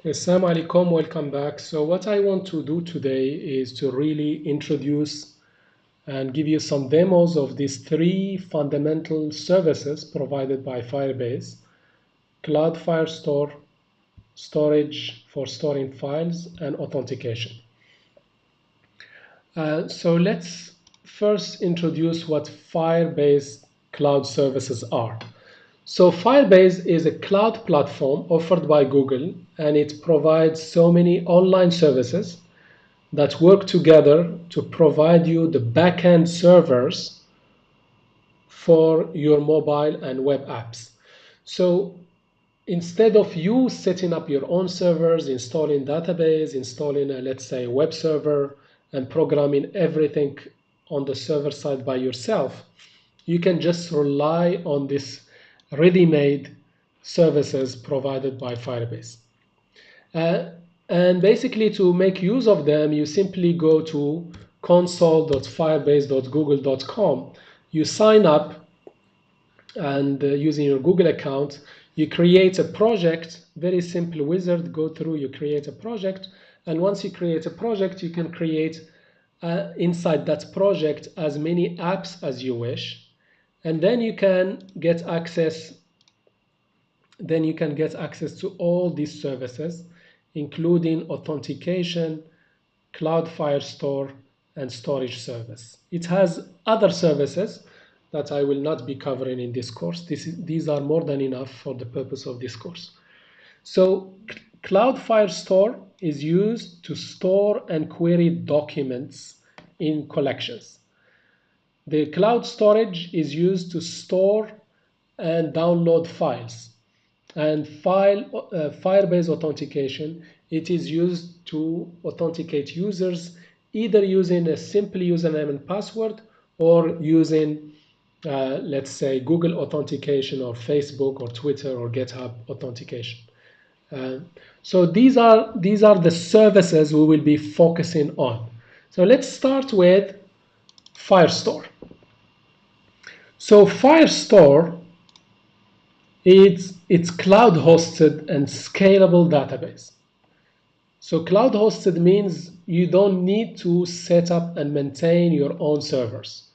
Assalamu alaikum, welcome back. So what I want to do today is to really introduce and give you some demos of these three fundamental services provided by Firebase: Cloud Firestore, storage for storing files, and authentication. So let's first introduce what Firebase cloud services are. So Firebase is a cloud platform offered by Google, and it provides so many online services that work together to provide you the backend servers for your mobile and web apps. So instead of you setting up your own servers, installing database, installing let's say a web server, and programming everything on the server side by yourself, you can just rely on this ready-made services provided by Firebase. And basically, to make use of them, you simply go to console.firebase.google.com. You sign up, and using your Google account, you create a project. Very simple wizard. Go through, you create a project, and once you create a project, you can create inside that project as many apps as you wish, and then you can get access. Then you can get access to all these services, including authentication, Cloud Firestore, and storage service. It has other services that I will not be covering in this course. These are more than enough for the purpose of this course. So Cloud Firestore is used to store and query documents in collections. The cloud storage is used to store and download files. And Firebase Authentication, it is used to authenticate users either using a simple username and password or using, let's say, Google Authentication or Facebook or Twitter or GitHub Authentication. So these are the services we will be focusing on. So let's start with Firestore. So Firestore, it's cloud hosted and scalable database. So cloud hosted means you don't need to set up and maintain your own servers.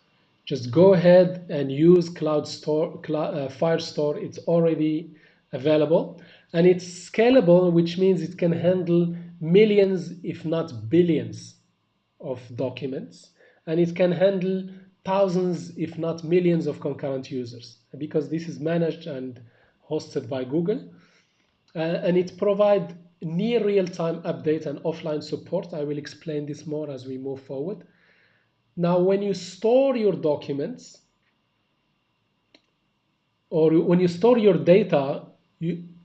Just go ahead and use Firestore. It's already available, and it's scalable, which means it can handle millions, if not billions, of documents, and it can handle thousands, if not millions, of concurrent users, because this is managed and hosted by Google, and it provides near real-time update and offline support. I will explain this more as we move forward. Now, when you store your documents or when you store your data,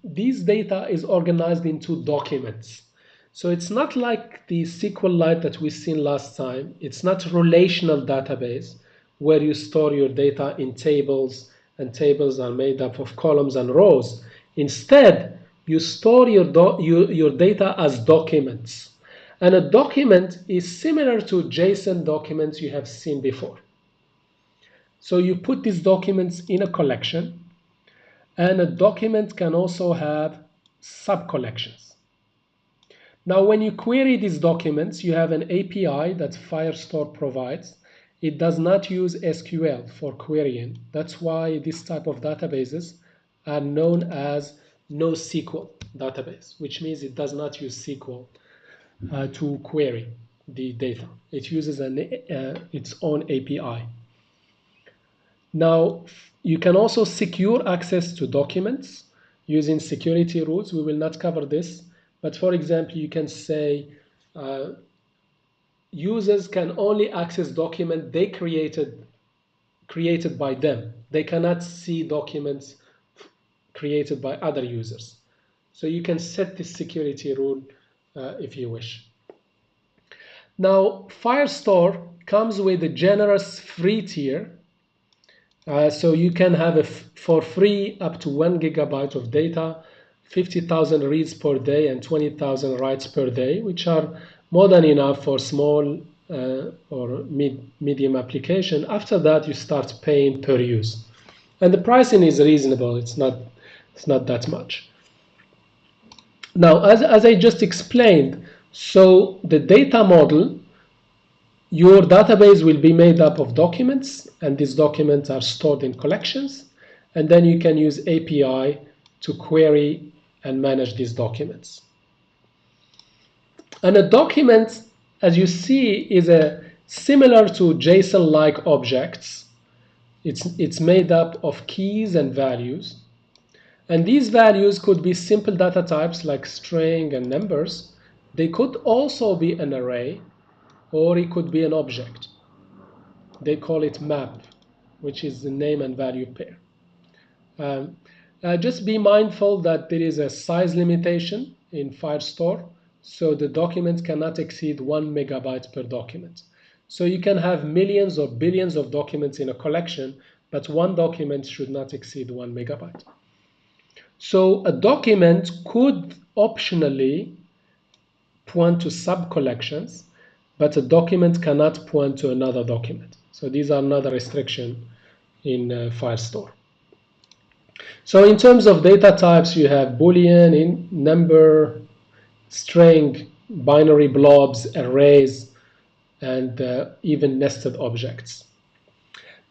these data is organized into documents. So it's not like the SQLite that we've seen last time. It's not a relational database where you store your data in tables, and tables are made up of columns and rows. Instead, you store your data as documents. And a document is similar to JSON documents you have seen before. So you put these documents in a collection, and a document can also have sub-collections. Now, when you query these documents, you have an API that Firestore provides. It does not use SQL for querying. That's why this type of databases are known as NoSQL database, which means it does not use SQL to query the data. It uses its own API. Now, you can also secure access to documents using security rules. We will not cover this, but for example, you can say users can only access documents they created by them. They cannot see documents created by other users. So you can set this security rule if you wish. Now, Firestore comes with a generous free tier. So you can have for free up to 1 gigabyte of data, 50,000 reads per day, and 20,000 writes per day, which are more than enough for small or medium application. After that, you start paying per use, and the pricing is reasonable. It's not that much. Now, as I just explained, so the data model, your database will be made up of documents, and these documents are stored in collections, and then you can use API to query and manage these documents. And a document, as you see, is similar to JSON-like objects. It's made up of keys and values. And these values could be simple data types like string and numbers. They could also be an array, or it could be an object. They call it map, which is the name and value pair. Just be mindful that there is a size limitation in Firestore, so the document cannot exceed 1 megabyte per document. So you can have millions or billions of documents in a collection, but one document should not exceed 1 megabyte. So a document could optionally point to sub-collections, but a document cannot point to another document. So these are another restriction in Firestore. So in terms of data types, you have Boolean, number, string, binary blobs, arrays, and even nested objects.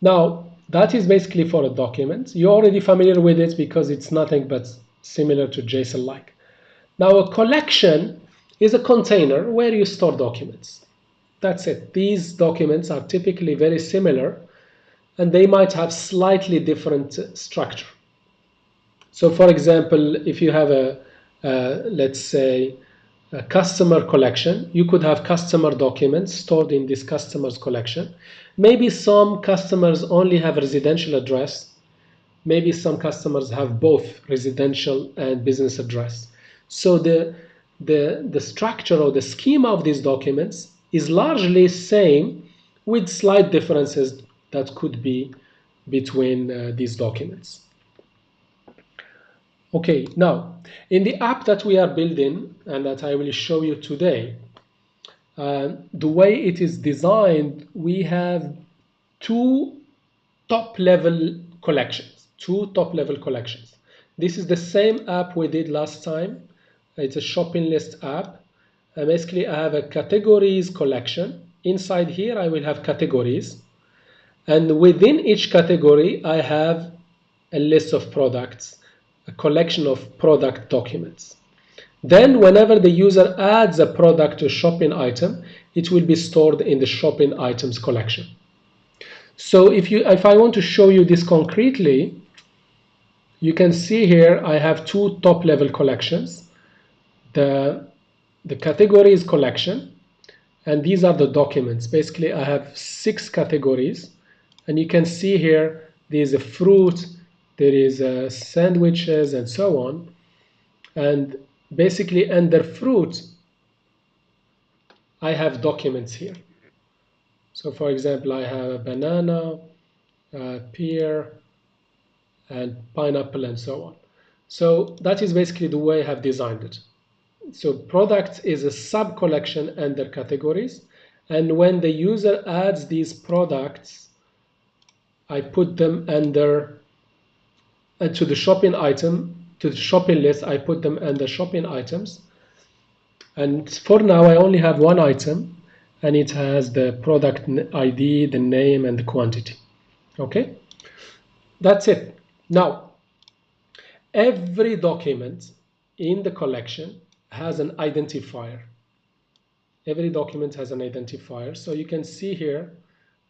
Now, that is basically for a document. You're already familiar with it because it's nothing but similar to JSON-like. Now, a collection is a container where you store documents. That's it. These documents are typically very similar, and they might have slightly different structure. So for example, if you have let's say, a customer collection, you could have customer documents stored in this customer's collection. Maybe some customers only have a residential address. Maybe some customers have both residential and business address. So the structure or the schema of these documents is largely same, with slight differences that could be between these documents. Okay, now, in the app that we are building and that I will show you today, the way it is designed, we have two top-level collections. This is the same app we did last time. It's a shopping list app. Basically, I have a categories collection. Inside here, I will have categories. And within each category, I have a list of products, a collection of product documents. Then whenever the user adds a product to a shopping item, it will be stored in the shopping items collection. So if I want to show you this concretely, you can see here I have two top-level collections. The categories collection, and these are the documents. Basically, I have 6 categories, and you can see here there is a fruit, there is sandwiches, and so on. And basically under fruit, I have documents here. So for example, I have a banana, pear, and pineapple, and so on. So that is basically the way I have designed it. So products is a sub-collection under categories, and when the user adds these products, I put them under to the shopping item, to the shopping list, I put them under shopping items. And for now, I only have one item, and it has the product ID, the name, and the quantity. Okay, that's it. Now, every document in the collection has an identifier. Every document has an identifier. So you can see here,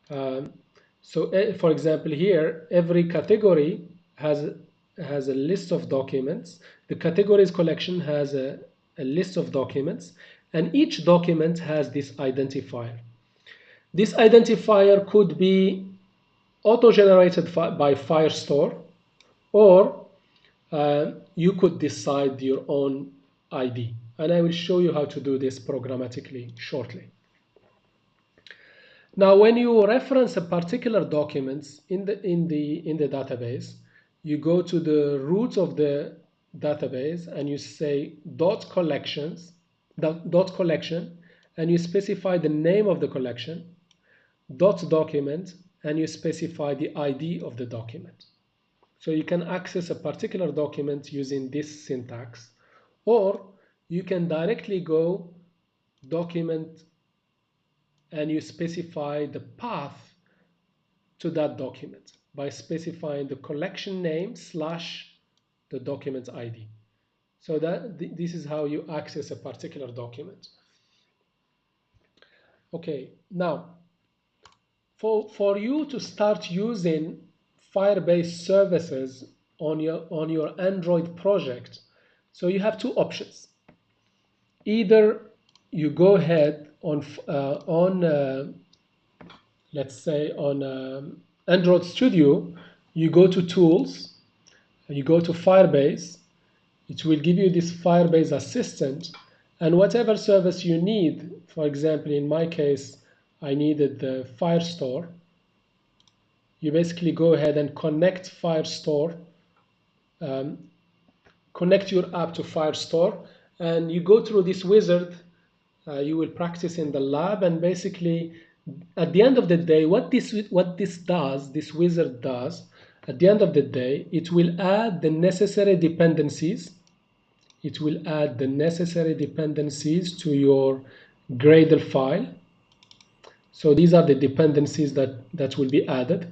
for example, here, every category has a list of documents. The categories collection has a list of documents, and each document has this identifier. This identifier could be auto-generated by Firestore, or you could decide your own ID. And I will show you how to do this programmatically shortly. Now, when you reference a particular document in the database, you go to the root of the database and you say .collection, and you specify the name of the collection, .document, and you specify the ID of the document. So you can access a particular document using this syntax, or you can directly go document and you specify the path to that document by specifying the collection name / the document ID. So this is how you access a particular document. Okay, now for you to start using Firebase services on your Android project, so you have two options. Either you go ahead on let's say on Android Studio, you go to Tools, you go to Firebase. It will give you this Firebase Assistant, and whatever service you need. For example, in my case, I needed the Firestore. You basically go ahead and connect Firestore, connect your app to Firestore, and you go through this wizard. You will practice in the lab, and basically at the end of the day, what this wizard does, at the end of the day, it will add the necessary dependencies. It will add the necessary dependencies to your Gradle file. So these are the dependencies that will be added.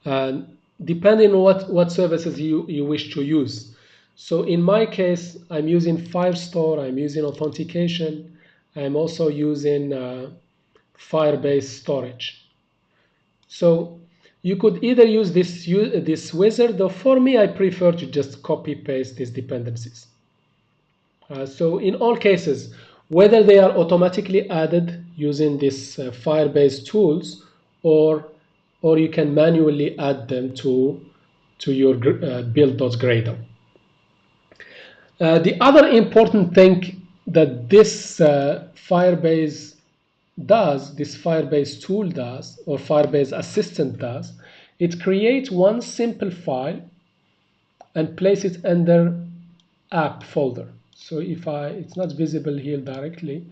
And depending on what services you wish to use. So in my case, I'm using Firestore, I'm using Authentication, I'm also using Firebase Storage. So you could either use this wizard, or for me, I prefer to just copy paste these dependencies. So in all cases, whether they are automatically added using this Firebase tools, or you can manually add them to your build.gradle. The other important thing that this Firebase does, this Firebase tool does, or Firebase Assistant does, it creates one simple file and place it under app folder. So it's not visible here directly.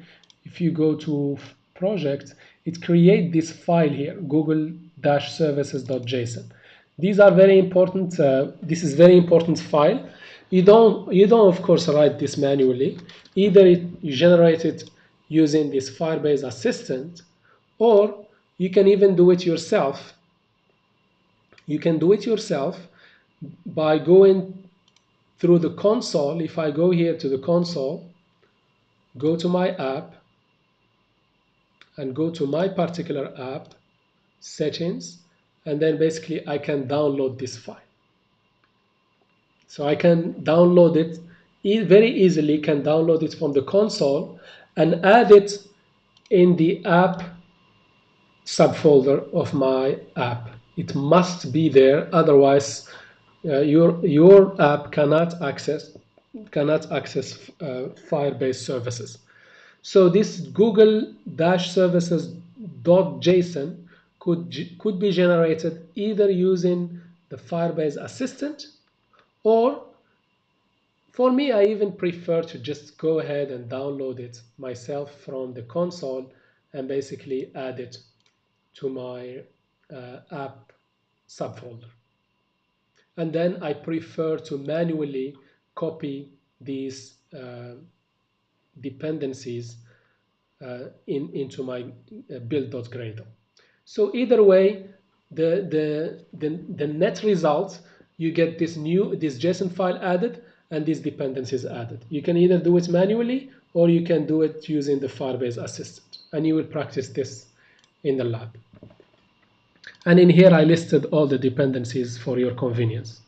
If you go to project, it creates this file here, google-services.json. These are very important. This is very important file. You don't of course write this manually. Either you generate it using this Firebase Assistant, or you can even do it yourself. You can do it yourself by going through the console. If I go here to the console, go to my app, and go to my particular app, settings, and then basically I can download this file. So I can download it very easily, can download it from the console and add it in the app subfolder of my app. It must be there, otherwise your app cannot access Firebase services. So this Google-services.json could be generated either using the Firebase Assistant, or for me, I even prefer to just go ahead and download it myself from the console and basically add it to my app subfolder. And then I prefer to manually copy these dependencies into my build.gradle. So either way, the net result, you get this JSON file added and these dependencies added. You can either do it manually, or you can do it using the Firebase Assistant, and you will practice this in the lab. And in here I listed all the dependencies for your convenience.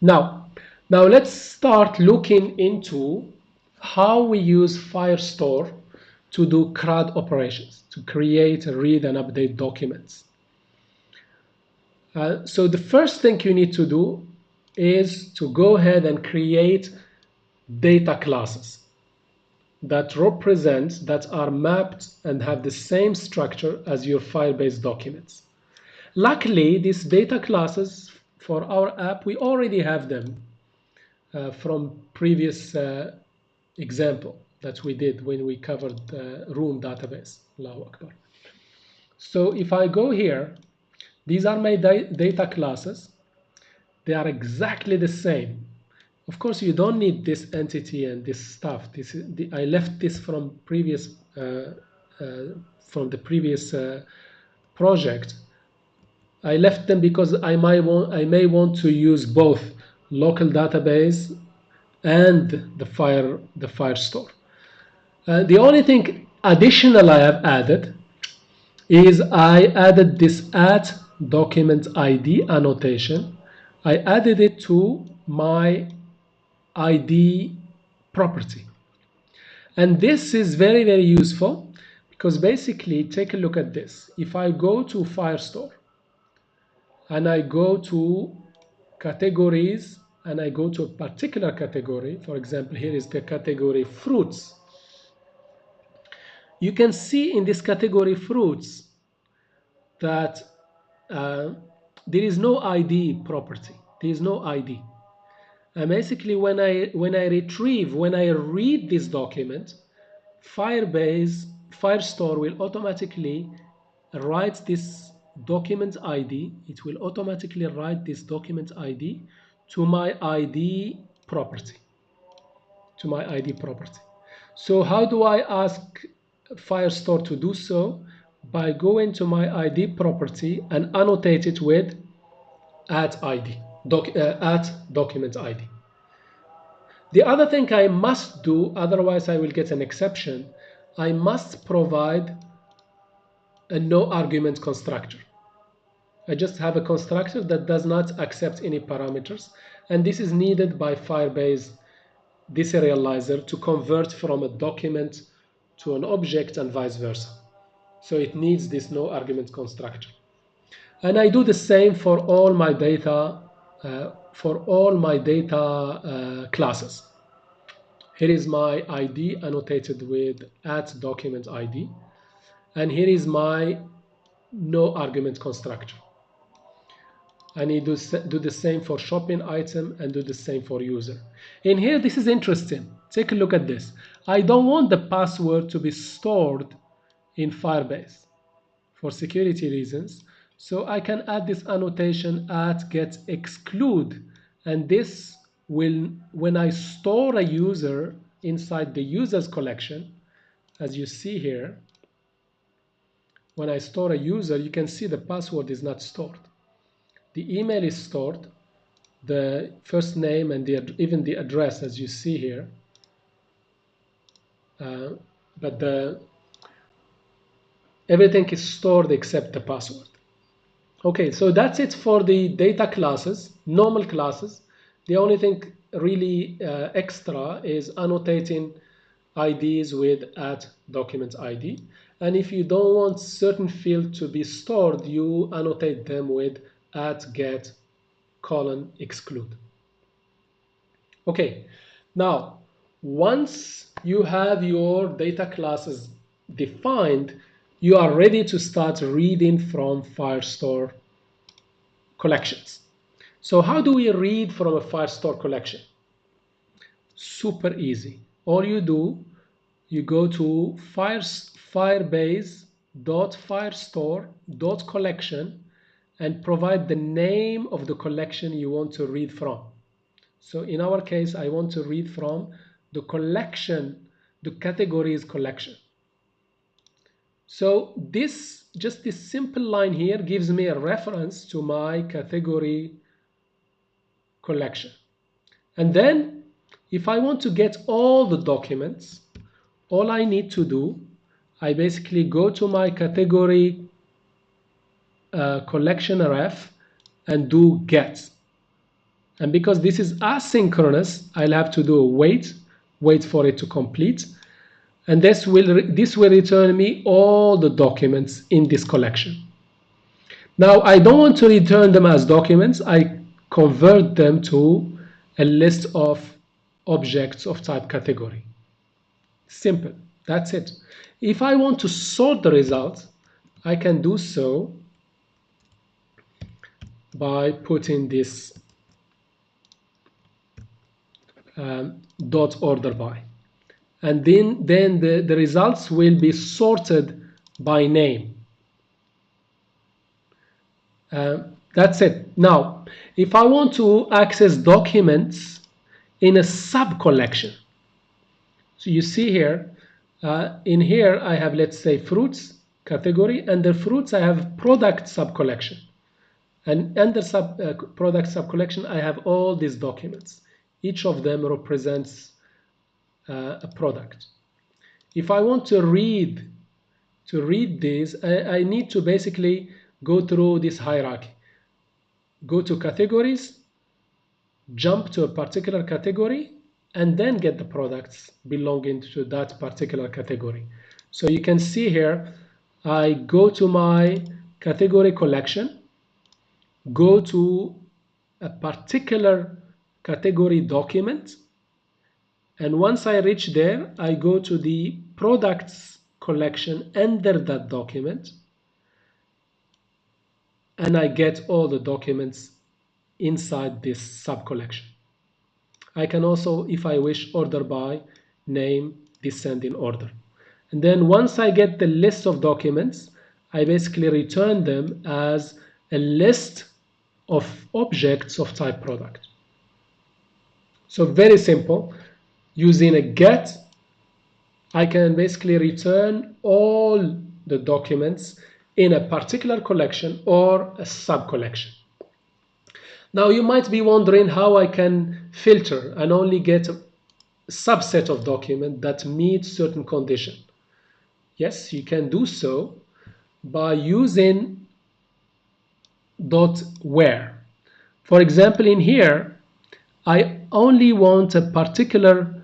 Now let's start looking into how we use Firestore to do CRUD operations, to create, read, and update documents. So the first thing you need to do is to go ahead and create data classes that are mapped and have the same structure as your Firebase documents. Luckily, these data classes for our app, we already have them from previous example that we did when we covered room database. Allahu Akbar. So if I go here, these are my data classes. They are exactly the same. Of course, you don't need this entity and this stuff. This is I left this from previous from the previous project. I left them because I may want to use both local database and the Firestore. The only thing additional I have added is I added this at document ID annotation. I added it to my ID property. And this is very, very useful because basically, take a look at this. If I go to Firestore and I go to categories and I go to a particular category, for example, here is the category fruits. You can see in this category fruits that there is no ID property. There is no ID. And basically, when I read this document, Firestore will automatically write this document ID. It will automatically write this document ID to my ID property. So how do I ask Firestore to do so? By going to my ID property and annotate it with at document ID. The other thing I must do, otherwise I will get an exception, I must provide a no argument constructor. I just have a constructor that does not accept any parameters, and this is needed by Firebase deserializer to convert from a document to an object and vice versa. So it needs this no argument constructor. And I do the same for all my data classes. Here is my ID annotated with at document ID, and here is my no argument constructor. I need to do the same for shopping item and do the same for user. In here, this is interesting. Take a look at this. I don't want the password to be stored in Firebase for security reasons. So I can add this annotation at get exclude, and this will, when I store a user inside the users collection, as you see here, when I store a user, you can see the password is not stored. The email is stored, the first name and even the address, as you see here, but everything is stored except the password. Okay, so that's it for the data classes, normal classes. The only thing really extra is annotating IDs with at document ID. And if you don't want certain field to be stored, you annotate them with at get :exclude. Okay, now once you have your data classes defined, you are ready to start reading from Firestore collections. So how do we read from a Firestore collection? Super easy. All you do, you go to firebase.firestore.collection and provide the name of the collection you want to read from. So in our case, I want to read from the collection, the categories collection. So just this simple line here gives me a reference to my category collection. And then if I want to get all the documents, all I need to do, I basically go to my category collection ref and do get. And because this is asynchronous, I'll have to do a wait for it to complete. And this will return me all the documents in this collection. Now, I don't want to return them as documents. I convert them to a list of objects of type category. Simple. That's it. If I want to sort the results, I can do so by putting this dot order by. And then the results will be sorted by name. That's it. Now, if I want to access documents in a sub-collection. So you see here, in here I have, let's say, fruits category. Under fruits I have product sub-collection. And under product sub-collection I have all these documents. Each of them represents a product. If I want to read these, I need to basically go through this hierarchy. Go to categories, jump to a particular category, and then get the products belonging to that particular category. So you can see here, I go to my category collection, go to a particular category document, and once I reach there, I go to the products collection under that document, and I get all the documents inside this sub-collection. I can also, if I wish, order by name, descend in order. And then once I get the list of documents, I basically return them as a list of objects of type product. So very simple. Using a get, I can basically return all the documents in a particular collection or a sub-collection. Now you might be wondering how I can filter and only get a subset of documents that meet certain condition. Yes, you can do so by using .where. For example, in here, I only want a particular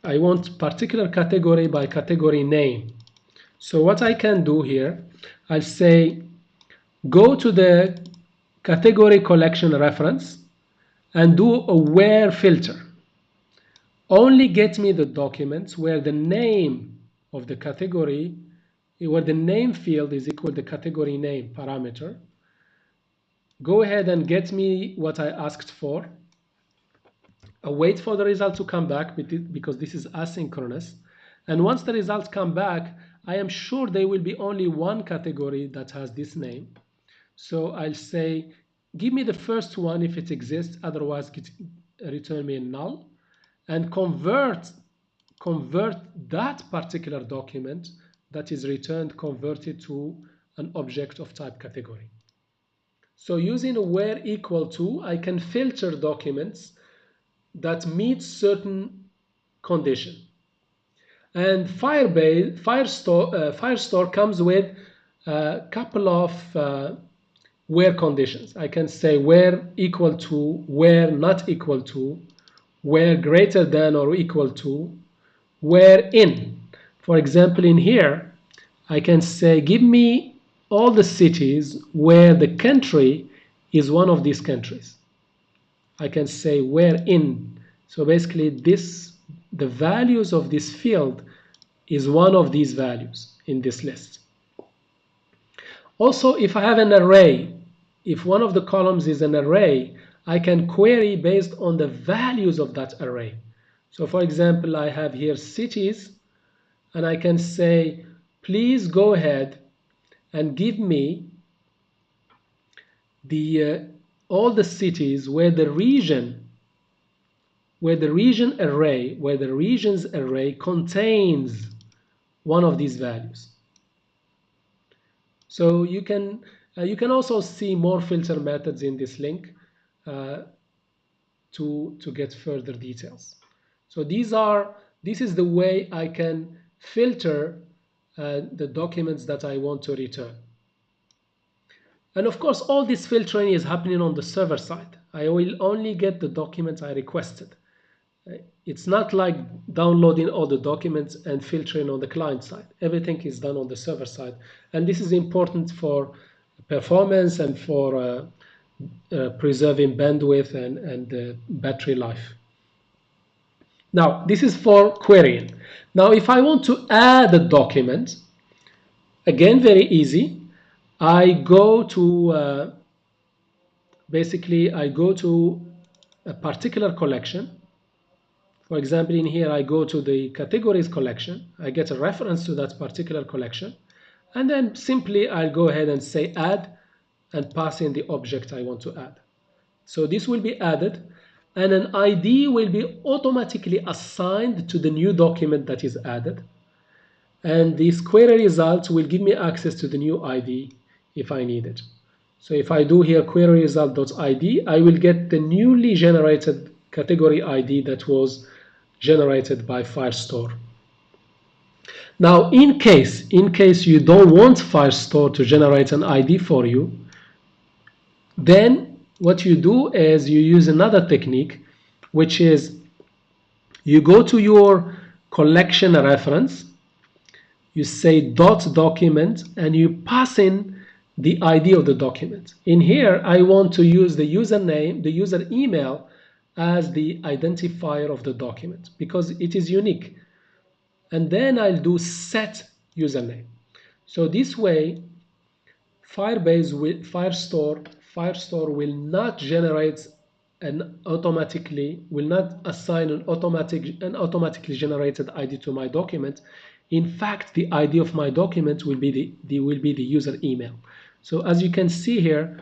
I want particular category by category name. So what I can do here, I'll say go to the category collection reference and do a where filter. Only get me the documents where the name of the category, where the name field is equal to the category name parameter. Go ahead and get me what I asked for. I'll wait for the result to come back because this is asynchronous. And once the results come back, I am sure there will be only one category that has this name. So I'll say, give me the first one if it exists, otherwise return me a null, and convert that particular document that is returned, convert it to an object of type category. So using a where equal to, I can filter documents that meet certain condition. And Firestore comes with a couple of where conditions. I can say where equal to, where not equal to, where greater than or equal to, where in. For example, in here, I can say give me all the cities where the country is one of these countries. I can say where in. So basically the values of this field is one of these values in this list. Also, if I have an array, if one of the columns is an array, I can query based on the values of that array. So for example, I have here cities, and I can say, please go ahead and give me all the cities where the regions array contains one of these values. So you can also see more filter methods in this link to get further details. So this is the way I can filter the documents that I want to return. And of course, all this filtering is happening on the server side. I will only get the documents I requested. It's not like downloading all the documents and filtering on the client side. Everything is done on the server side. And this is important for performance and for preserving bandwidth and battery life. Now, this is for querying. Now, if I want to add a document, again, very easy. I go to basically I go to a particular collection. For example, in here I go to the categories collection. I get a reference to that particular collection, and then simply I'll go ahead and say add and pass in the object I want to add. So this will be added, and an ID will be automatically assigned to the new document that is added. And this query result will give me access to the new ID if I need it. So if I do here query result.id, I will get the newly generated category ID that was generated by Firestore. Now, in case you don't want Firestore to generate an ID for you, then what you do is you use another technique, which is you go to your collection reference, you say .document, and you pass in the ID of the document. In here, I want to use the username, the user email as the identifier of the document because it is unique. And then I'll do set username. So this way, Firestore will not generate will not assign an automatically generated ID to my document. In fact, the ID of my document will be the user email. So as you can see here,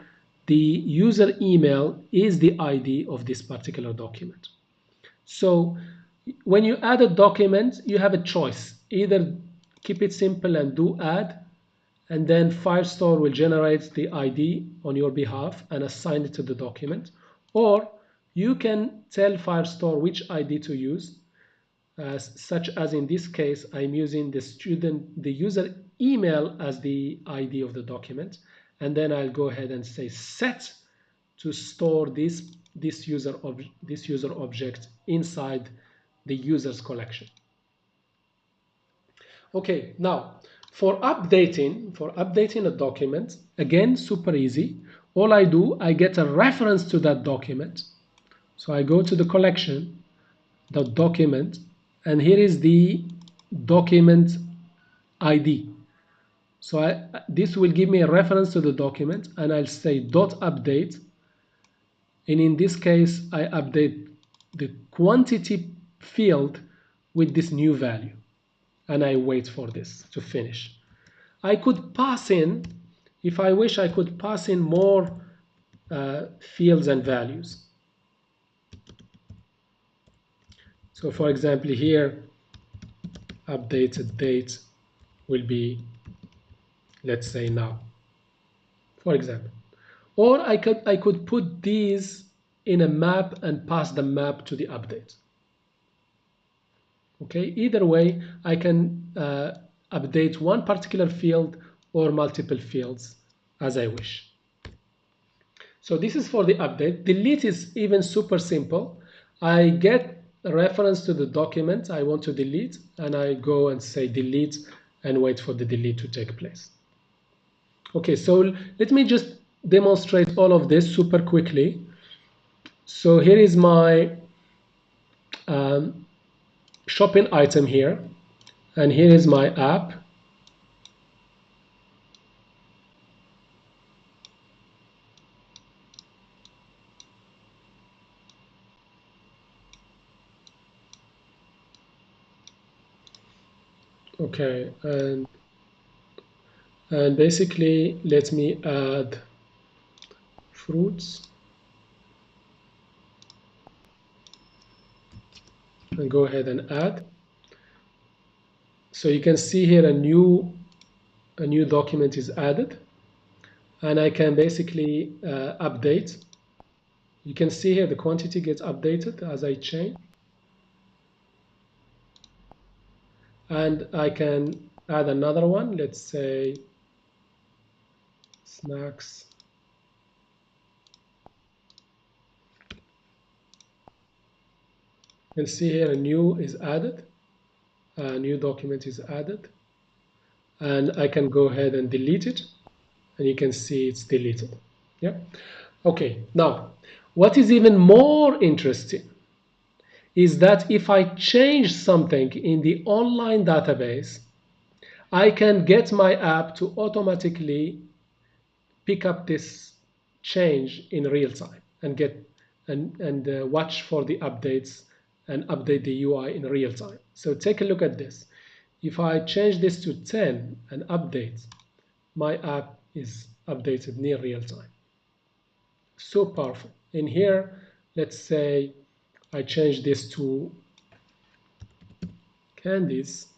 the user email is the ID of this particular document. So when you add a document, you have a choice. Either keep it simple and do add, and then Firestore will generate the ID on your behalf and assign it to the document. Or you can tell Firestore which ID to use, such as in this case, I'm using the user email as the ID of the document. And then I'll go ahead and say set to store this user object inside the user's collection. Okay, now for updating a document, again, super easy. All I do, I get a reference to that document. So I go to the collection, the document, and here is the document ID. So this will give me a reference to the document, and I'll say .update. And in this case, I update the quantity field with this new value. And I wait for this to finish. I could pass in, if I wish, I could pass in more fields and values. So for example, here, updated date will be, let's say now, for example. Or I could put these in a map and pass the map to the update. Okay, either way, I can update one particular field or multiple fields as I wish. So this is for the update. Delete is even super simple. I get a reference to the document I want to delete, and I go and say delete and wait for the delete to take place. Okay, so let me just demonstrate all of this super quickly. So here is my shopping item here, and here is my app. Okay, and basically let me add fruits and go ahead and add. So you can see here a new document is added, and I can basically update. You can see here the quantity gets updated as I change, and I can add another one. Let's say snacks. You can see here a new is added. A new document is added, and I can go ahead and delete it, and you can see it's deleted. Yeah. Okay, now what is even more interesting is that if I change something in the online database, I can get my app to automatically pick up this change in real time and get and watch for the updates and update the UI in real time. So take a look at this. If I change this to 10 and update, my app is updated near real time. So powerful. In here, let's say I change this to candies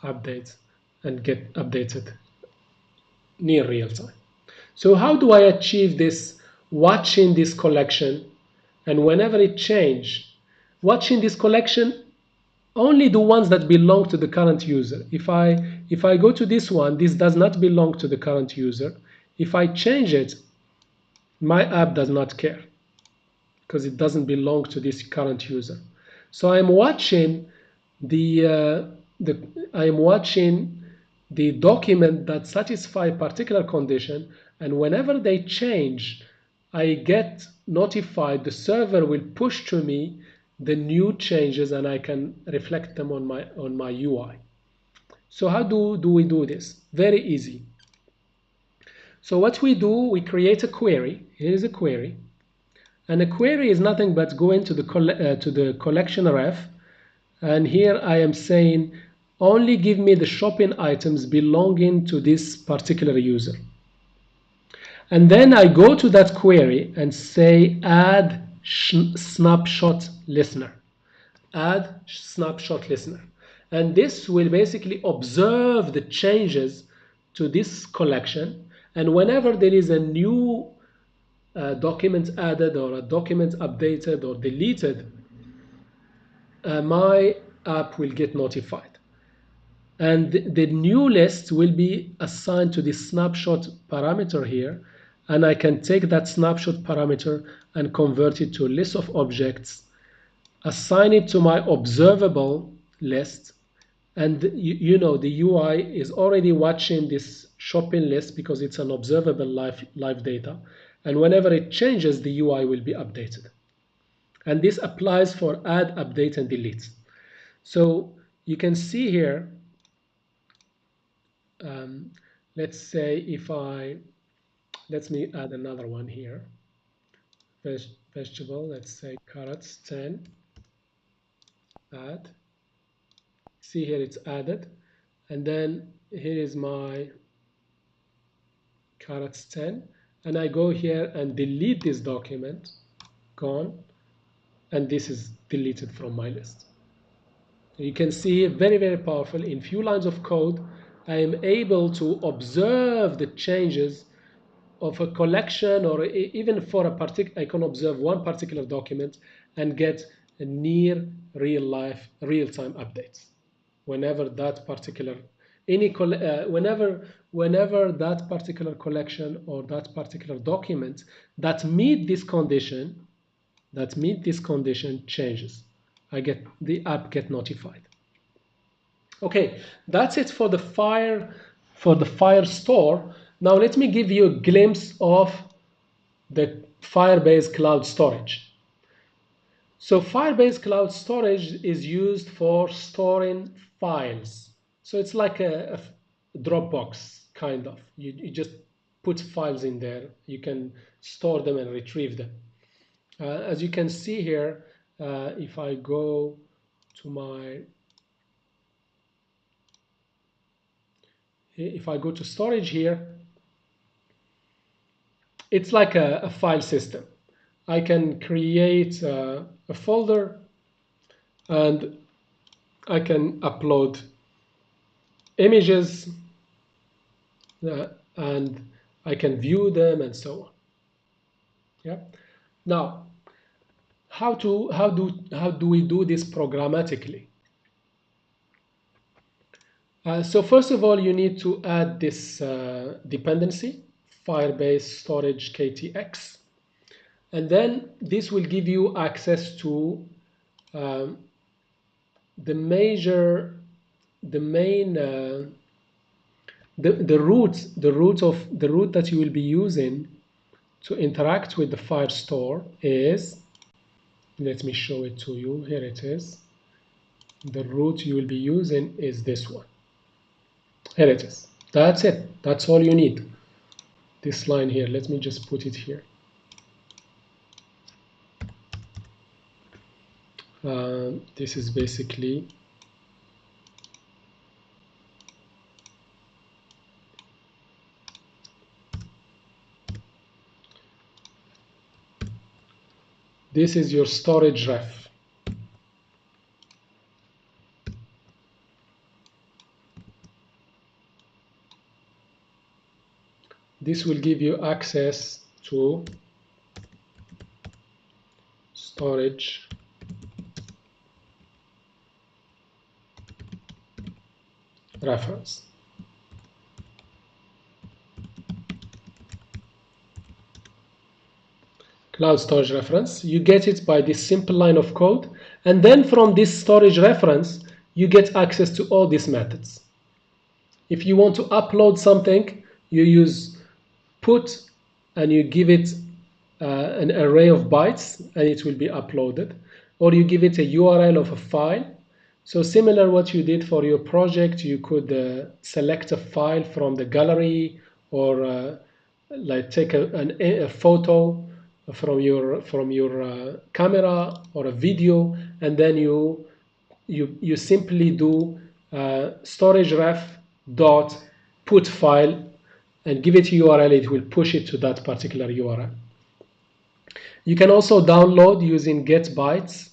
update and get updated near real time. So how do I achieve this? Watching this collection, and whenever it change, watching this collection only the ones that belong to the current user. If I go to this one, this does not belong to the current user. If I change it, my app does not care because it doesn't belong to this current user. So I'm watching I'm watching the document that satisfy a particular condition, and whenever they change, I get notified. The server will push to me the new changes, and I can reflect them on my UI. So how do we do this? Very easy. So what we do, we create a query. Here is a query. And a query is nothing but go into the collection ref, and here I am saying only give me the shopping items belonging to this particular user. And then I go to that query and say add snapshot listener. Add snapshot listener. And this will basically observe the changes to this collection, and whenever there is a new document added or a document updated or deleted, my app will get notified. And the new list will be assigned to the snapshot parameter here, and I can take that snapshot parameter and convert it to a list of objects, assign it to my observable list, and you know the UI is already watching this shopping list because it's an observable live data, and whenever it changes, the UI will be updated. And this applies for add, update, and delete. So you can see here, let's say if let me add another one here. Vegetable, let's say carrots 10, add. See here it's added. And then here is my carrots 10. And I go here and delete this document, gone. And this is deleted from my list. You can see very, very powerful. In few lines of code, I am able to observe the changes of a collection, or even for a particular, I can observe one particular document and get a near real-time updates. Whenever that particular, whenever that particular collection or that particular document that meet this condition, changes, the app get notified. Okay, that's it for the Firestore. Now let me give you a glimpse of the Firebase Cloud Storage. So Firebase Cloud Storage is used for storing files. So it's like a Dropbox, kind of. You just put files in there. You can store them and retrieve them. As you can see here, if I go to storage here, it's like a file system. I can create a folder and I can upload images and I can view them and so on. Yeah. Now, how do we do this programmatically? So first of all, you need to add this dependency, Firebase Storage KTX, and then this will give you access to the route that you will be using to interact with the Firestore is, let me show it to you. Here it is. The route you will be using is this one. Here it is. That's it. That's all you need. This line here. Let me just put it here. This is basically This is your storage ref. This will give you access to storage reference. Cloud storage reference. You get it by this simple line of code, and then from this storage reference you get access to all these methods. If you want to upload something, you use put and you give it an array of bytes and it will be uploaded, or you give it a URL of a file. So similar what you did for your project, you could select a file from the gallery, or like take a photo from your camera or a video, and then you simply do storage ref dot put file and give it a URL. It will push it to that particular URL. You can also download using get bytes.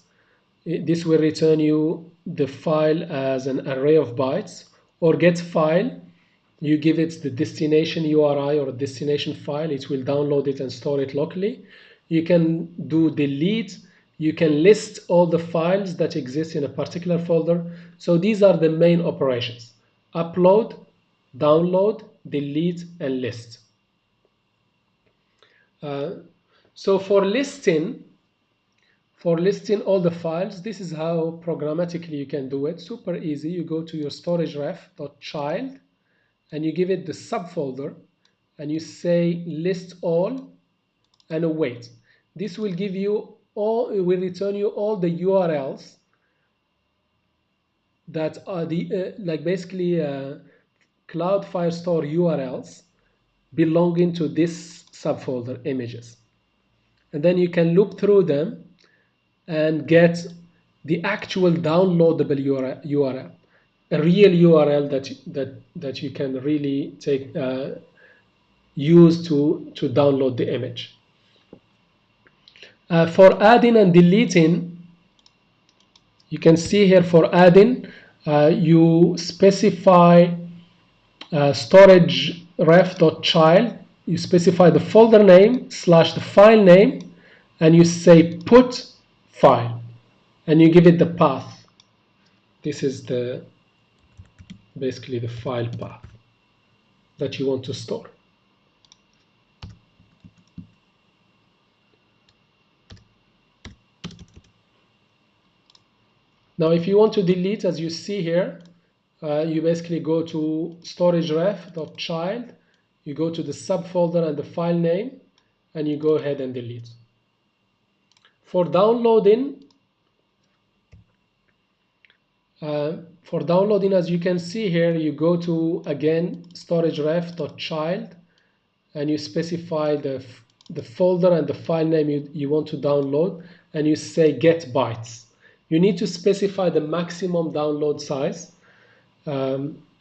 This will return you the file as an array of bytes, or get file. You give it the destination URI or destination file. It will download it and store it locally. You can do delete. You can list all the files that exist in a particular folder. So these are the main operations: upload, download, delete, and list. So for listing all the files, this is how programmatically you can do it. Super easy. You go to your storage ref.child and you give it the subfolder and you say list all and await. This will give you all, it will return you all the URLs that are the like basically Cloud Firestore URLs belonging to this subfolder images. And then you can look through them and get the actual downloadable URL, a real URL that you can really take use to download the image. For adding and deleting, you can see here for adding, you specify storage ref.child. You specify the folder name / the file name, and you say put file, and you give it the path. This is basically the file path that you want to store. Now if you want to delete, as you see here, you basically go to storage ref.child, you go to the subfolder and the file name, and you go ahead and delete. For downloading, as you can see here, you go to, again, storage ref.child, and you specify the folder and the file name you want to download, and you say get bytes. You need to specify the maximum download size.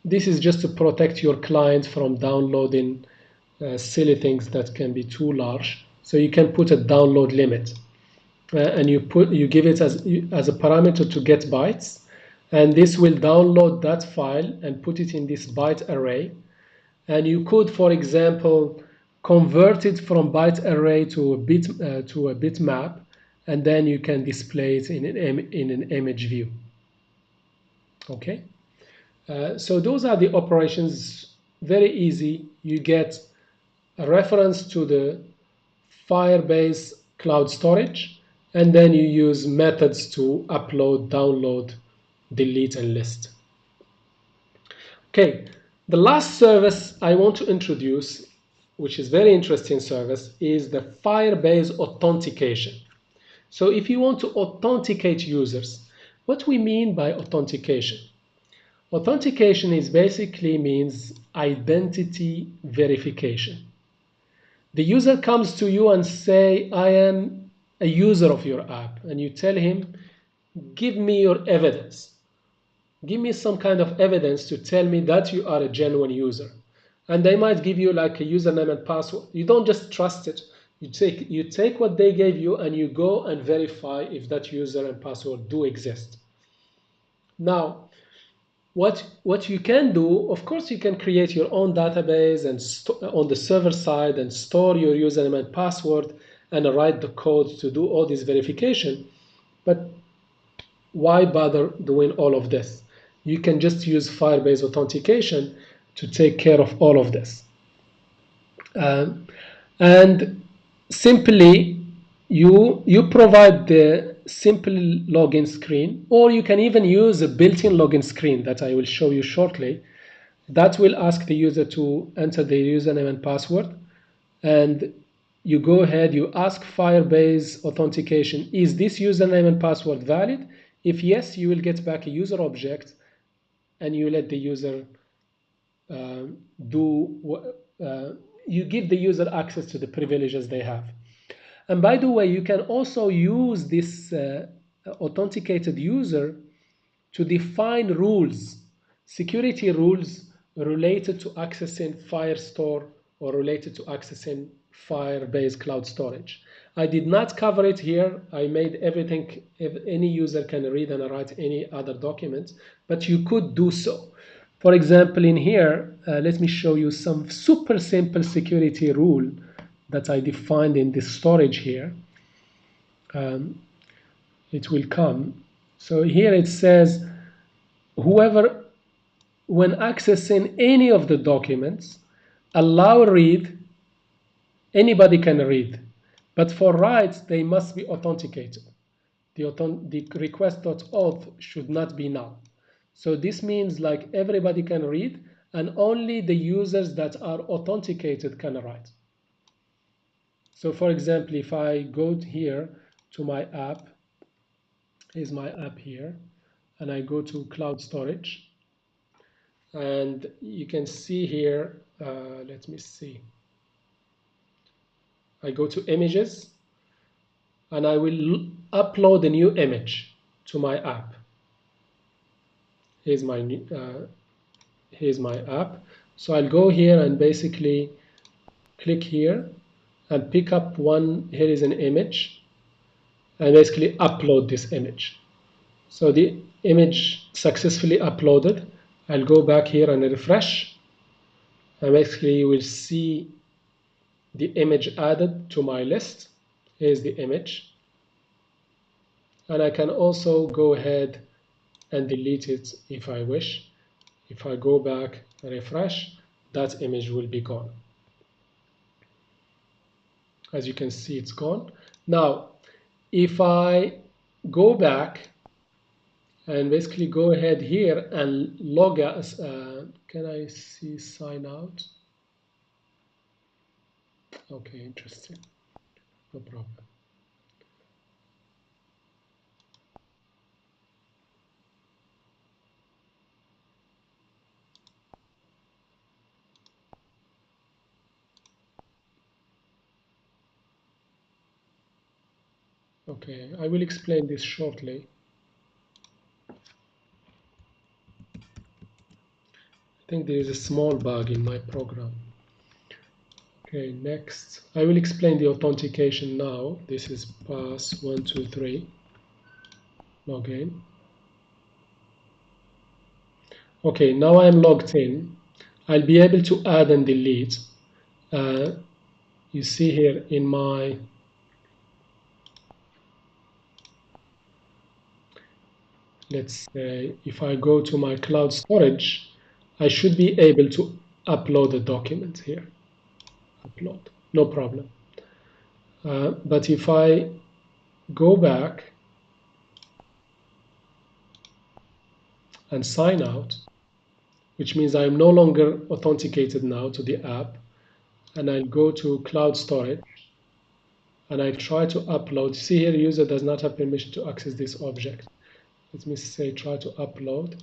This is just to protect your client from downloading silly things that can be too large. So you can put a download limit, and you give it as a parameter to get bytes, and this will download that file and put it in this byte array. And you could, for example, convert it from byte array to a bitmap, and then you can display it in an image view. Okay. So those are the operations, very easy. You get a reference to the Firebase cloud storage, and then you use methods to upload, download, delete, and list. Okay, the last service I want to introduce, which is very interesting service, is the Firebase Authentication. So if you want to authenticate users, what we mean by authentication? Authentication is basically means identity verification. The user comes to you and say, I am a user of your app, and you tell him, give me your evidence. Give me some kind of evidence to tell me that you are a genuine user. And they might give you like a username and password. You don't just trust it. You take what they gave you and you go and verify if that user and password do exist. Now, what you can do, of course, you can create your own database and on the server side and store your username and password and write the code to do all this verification. But why bother doing all of this? You can just use Firebase Authentication to take care of all of this. And simply you provide the simple login screen, or you can even use a built-in login screen that I will show you shortly. That will ask the user to enter their username and password, and you go ahead, you ask Firebase Authentication, is this username and password valid? If yes, you will get back a user object and you let the user you give the user access to the privileges they have. And by the way, you can also use this authenticated user to define rules, security rules related to accessing Firestore or related to accessing Firebase Cloud Storage. I did not cover it here. I made everything, if any user can read and write any other documents, but you could do so. For example, in here, let me show you some super simple security rule that I defined in this storage here. It will come. So here it says, whoever, when accessing any of the documents, allow read, anybody can read. But for writes, they must be authenticated. The request.auth should not be null. So this means like everybody can read and only the users that are authenticated can write. So for example, if I go here to my app, here's my app here, and I go to cloud storage, and you can see here, let me see. I go to images, and I will upload a new image to my app. Here's my app. So I'll go here and basically click here and pick up one. Here is an image, and basically upload this image. So the image successfully uploaded. I'll go back here and refresh, and basically you will see the image added to my list. Here's the image, and I can also go ahead and delete it if I wish. If I go back and refresh, that image will be gone. As you can see, it's gone. Now, if I go back and basically go ahead here and log us, can I see sign out? Okay, interesting. No problem. Okay, I will explain this shortly. I think there is a small bug in my program. Okay, next. I will explain the authentication now. This is pass 1, 2, 3. Login. Okay, now I'm logged in. I'll be able to add and delete. You see here in my let's say if I go to my cloud storage, I should be able to upload a document here. Upload, no problem. But if I go back and sign out, which means I'm no longer authenticated now to the app, and I'll go to cloud storage, and I try to upload. See here, user does not have permission to access this object. Let me say try to upload.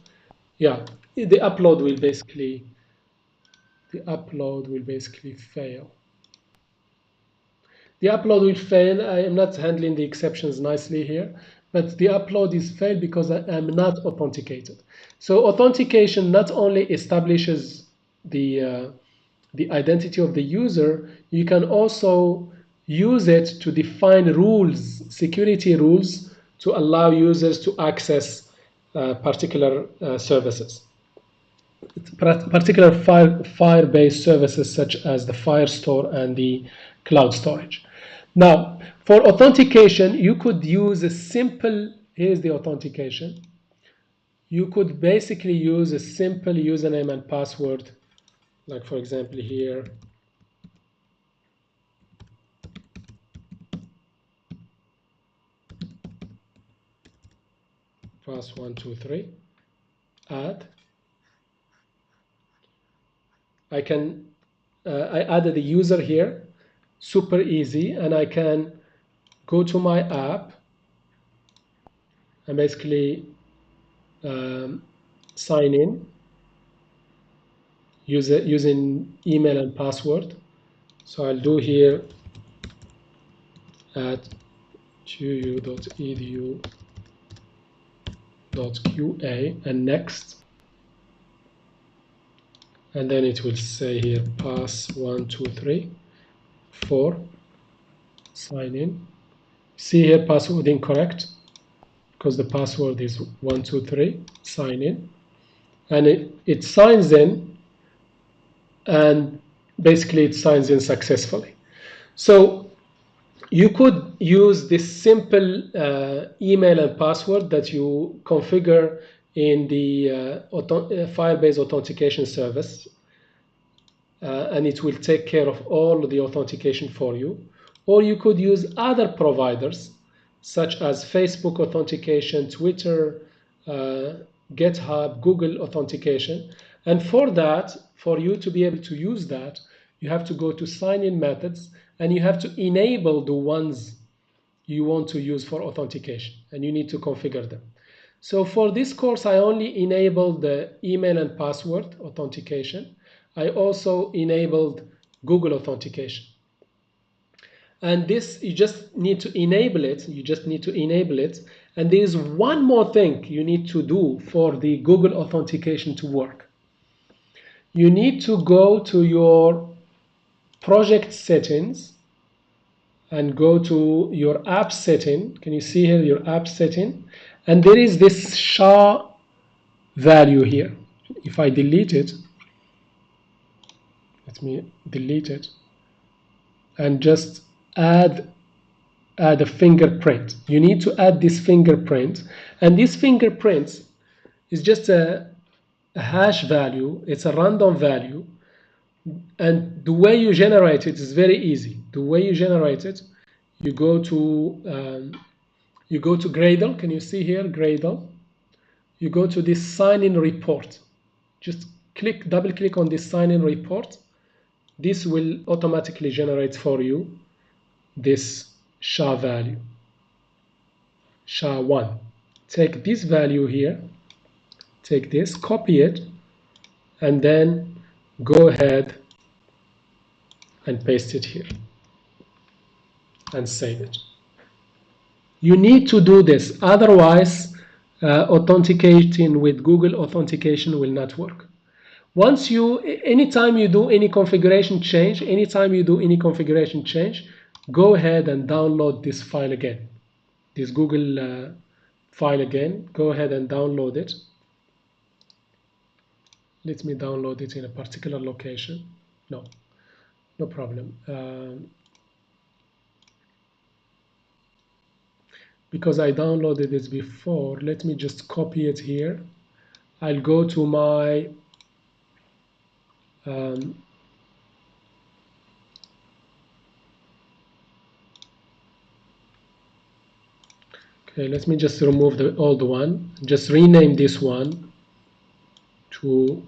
Yeah, the upload will basically fail. The upload will fail. I am not handling the exceptions nicely here, but the upload is failed because I am not authenticated. So authentication not only establishes the identity of the user, you can also use it to define rules, security rules, to allow users to access particular services. Particular Firebase services such as the Firestore and the cloud storage. Now, for authentication, you could use a simple, here's the authentication. You could basically use a simple username and password, like for example here, pass123, add. I added a user here, super easy, and I can go to my app and basically sign in using email and password. So I'll do here at qu.edu.qa and next. And then it will say here pass123 4, sign in. See here password incorrect because the password is 123, sign in. And it signs in, and basically it signs in successfully. So you could use this simple email and password that you configure in the Firebase Authentication service, and it will take care of all the authentication for you. Or you could use other providers such as Facebook Authentication, Twitter, GitHub, Google Authentication. And for that, for you to be able to use that, you have to go to sign-in methods, and you have to enable the ones you want to use for authentication, and you need to configure them. So for this course, I only enabled the email and password authentication. I also enabled Google Authentication. And this, you just need to enable it. You just need to enable it. And there is one more thing you need to do for the Google Authentication to work. You need to go to your project settings and go to your app setting. Can you see here your app setting? And there is this SHA value here. If I delete it, let me delete it and just add a fingerprint. You need to add this fingerprint, and this fingerprint is just a hash value. It's a random value, and the way you generate it is very easy. The way you generate it, you go to Gradle. Can you see here Gradle? You go to this sign-in report. Just double click on this sign-in report. This will automatically generate for you this SHA value, SHA-1. Take this value here, take this, copy it, and then go ahead and paste it here and save it. You need to do this, otherwise authenticating with Google Authentication will not work. Anytime you do any configuration change, go ahead and download this file again, this Google file again. Go ahead and download it. Let me download it in a particular location. No problem. Because I downloaded it before, let me just copy it here. I'll go to my okay, let me just remove the old one. Just rename this one to.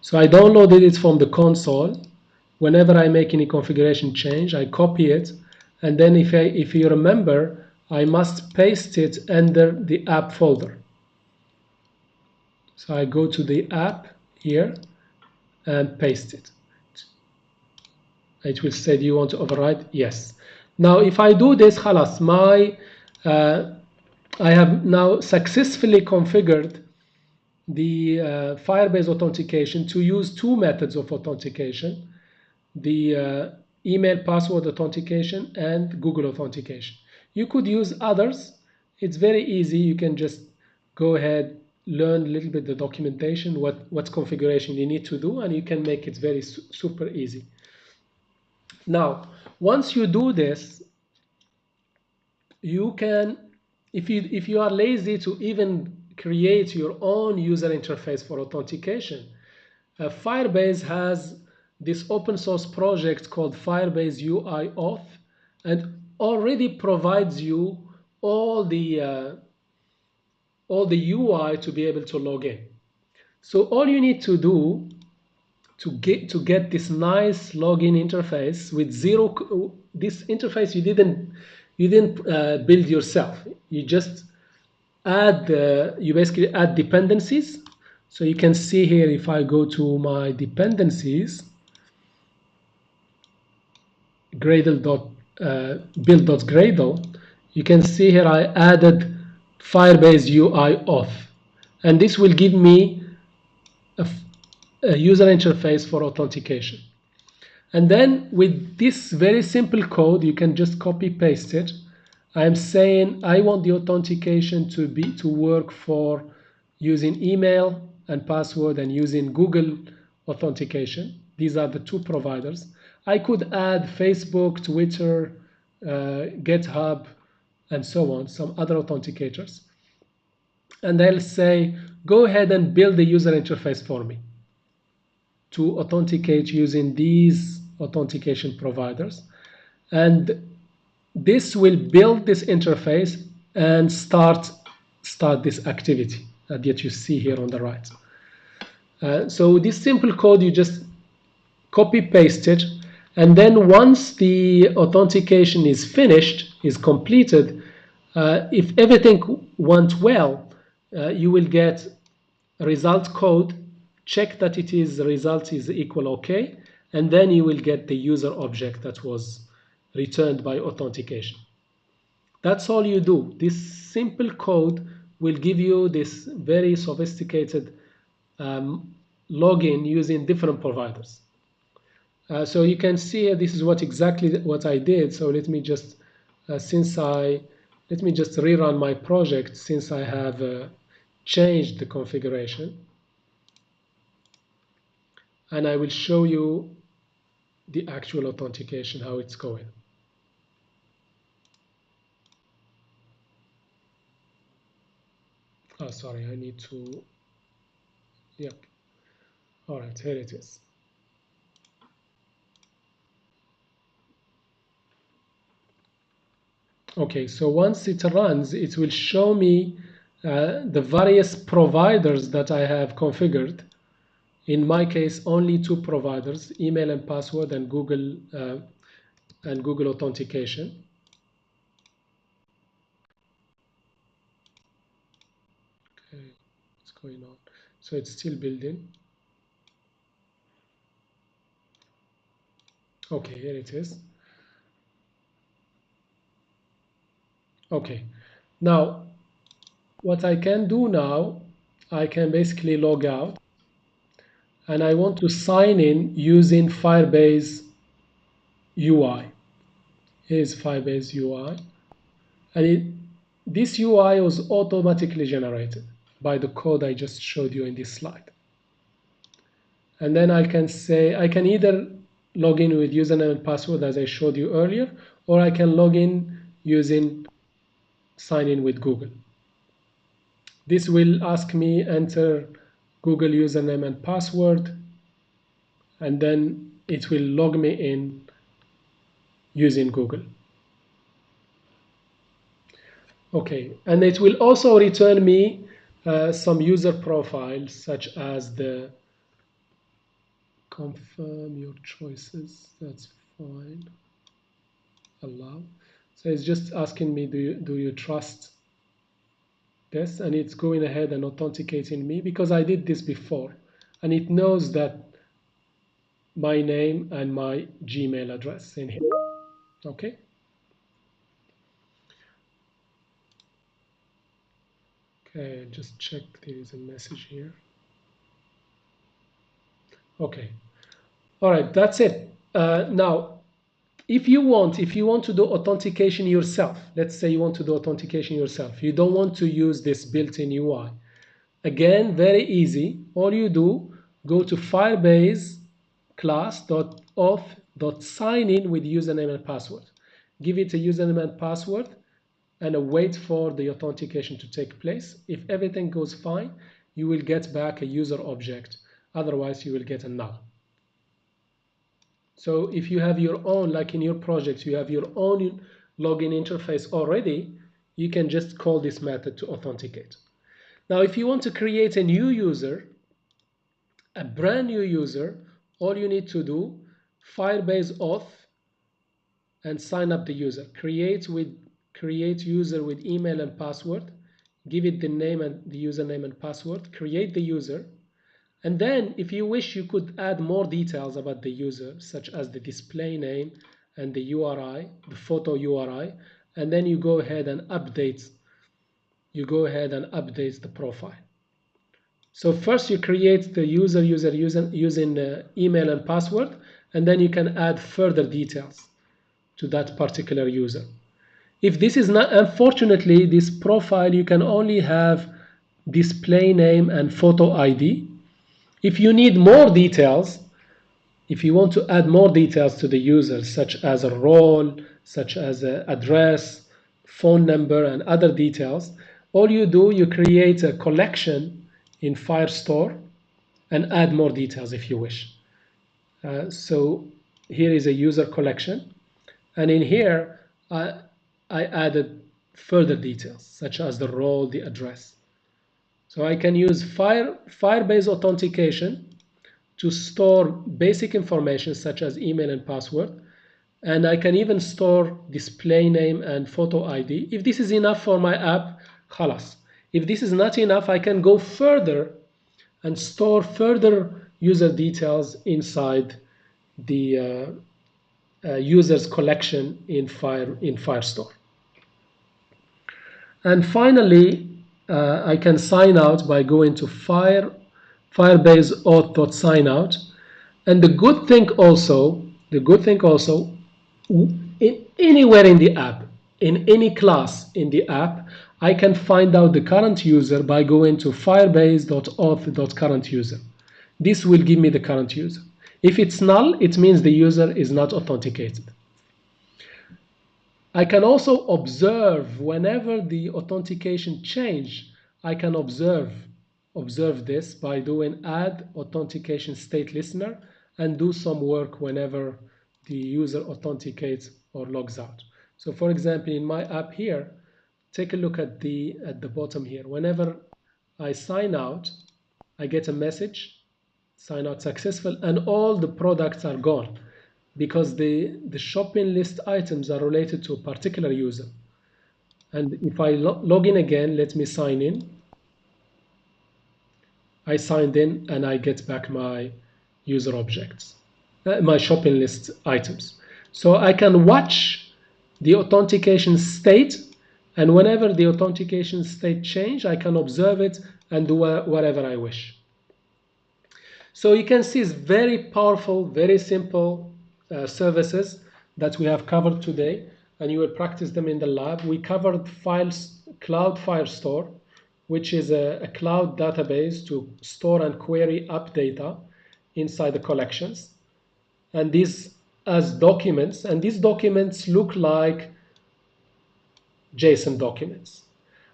So I downloaded it from the console. Whenever I make any configuration change, I copy it, and then if you remember, I must paste it under the app folder. So I go to the app here and paste it. It will say, do you want to override? Yes. Now if I do this, khalas, I have now successfully configured the Firebase authentication to use two methods of authentication. The email password authentication and Google authentication. You could use others. It's very easy. You can just go ahead, learn a little bit the documentation, what configuration you need to do, and you can make it very super easy. Now, once you do this, you can, if you are lazy to even create your own user interface for authentication, Firebase has this open source project called FirebaseUI Auth, and already provides you all the UI to be able to log in. So all you need to do to get this nice login interface with zero, this interface you didn't build yourself. You just you basically add dependencies. So you can see here, if I go to my dependencies, build.gradle, you can see here I added Firebase UI Auth, and this will give me a user interface for authentication. And then with this very simple code, you can just copy paste it. I'm saying I want the authentication to work for using email and password and using Google authentication. These are the two providers. I could add Facebook, Twitter, GitHub, and so on, some other authenticators. And I'll say, go ahead and build the user interface for me to authenticate using these authentication providers. And this will build this interface and start this activity that you see here on the right. So this simple code, you just copy paste it, and then once the authentication is finished, is completed, if everything went well, you will get a result code, check that the result is equal OK, and then you will get the user object that was returned by authentication. That's all you do. This simple code will give you this very sophisticated login using different providers. So you can see this is exactly what I did. So let me just let me just rerun my project since I have changed the configuration, and I will show you the actual authentication, how it's going. Oh, sorry, I need to, yep. All right, here it is. Okay, so once it runs, it will show me the various providers that I have configured. In my case, only two providers, email and password and Google authentication. Okay, what's going on? So it's still building. Okay, here it is. Okay, now what I can do now, I can basically log out, and I want to sign in using Firebase UI. Here's Firebase UI, and this UI was automatically generated by the code I just showed you in this slide. And then I can say, I can either log in with username and password as I showed you earlier, or I can log in using sign in with Google. This will ask me enter Google username and password, and then it will log me in using Google. Okay, and it will also return me some user profiles, such as the confirm your choices. That's fine. Allow. So it's just asking me, do you trust this? And it's going ahead and authenticating me because I did this before, and it knows that my name and my Gmail address in here. Okay. Okay, just check there is a message here. Okay. All right, that's it. Now, if you want to do authentication yourself, let's say you want to do authentication yourself, you don't want to use this built-in UI. Again, very easy. All you do, go to Firebase class.auth.signin with username and password. Give it a username and password and wait for the authentication to take place. If everything goes fine, you will get back a user object. Otherwise, you will get a null. So if you have your own, like in your project, you have your own login interface already, you can just call this method to authenticate. Now, if you want to create a new user, a brand new user, all you need to do, Firebase Auth and sign up the user. Create user with email and password. Give it the name and the username and password. Create the user. And then if you wish, you could add more details about the user, such as the display name and the URI, the photo URI. And then you go ahead and update. You go ahead and update the profile. So first you create the user using email and password, and then you can add further details to that particular user. If this is not, unfortunately, this profile, you can only have display name and photo ID. If you need more details, if you want to add more details to the user, such as a role, such as an address, phone number, and other details, all you do, you create a collection in Firestore and add more details if you wish. So here is a user collection, and in here I added further details such as the role, the address. So I can use Firebase Authentication to store basic information such as email and password, and I can even store display name and photo ID. If this is enough for my app, khalas. If this is not enough, I can go further and store further user details inside the users collection in Firestore. And finally, I can sign out by going to Firebase Auth.signout. And the good thing also, anywhere in the app, in any class in the app, I can find out the current user by going to firebase.auth.current user. This will give me the current user. If it's null, it means the user is not authenticated. I can also observe whenever the authentication change. I can observe this by doing add authentication state listener and do some work whenever the user authenticates or logs out. So for example, in my app here, take a look at the bottom here. Whenever I sign out, I get a message, sign out successful, and all the products are gone because the shopping list items are related to a particular user. And if I log in again, let me sign in. I signed in and I get back my user objects, my shopping list items. So I can watch the authentication state, and whenever the authentication state change, I can observe it and do whatever I wish. So you can see it's very powerful, very simple services that we have covered today, and you will practice them in the lab. We covered Cloud Firestore, which is a cloud database to store and query app data inside the collections. And these as documents, and these documents look like JSON documents.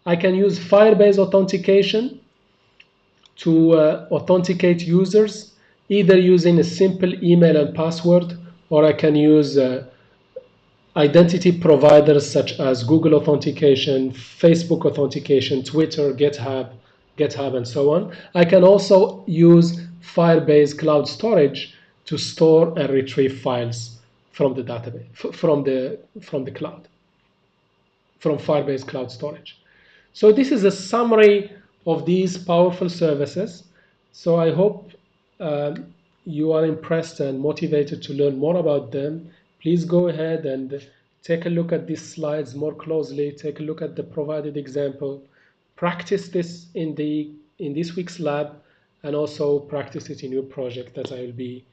I can use Firebase Authentication to authenticate users, either using a simple email and password, or I can use identity providers such as Google Authentication, Facebook Authentication, Twitter, GitHub, and so on. I can also use Firebase Cloud Storage to store and retrieve files from the database, from the cloud, from Firebase Cloud Storage. So this is a summary of these powerful services. So I hope you are impressed and motivated to learn more about them. Please go ahead and take a look at these slides more closely. Take a look at the provided example. Practice this in this week's lab, and also practice it in your project, as I will be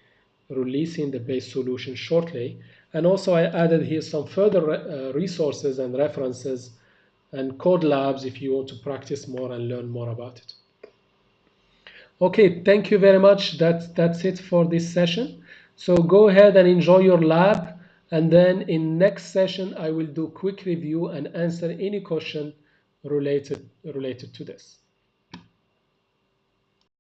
releasing the base solution shortly. And also I added here some further resources and references and code labs if you want to practice more and learn more about it. Okay, thank you very much. That's it for this session. So go ahead and enjoy your lab. And then in next session, I will do quick review and answer any question related to this.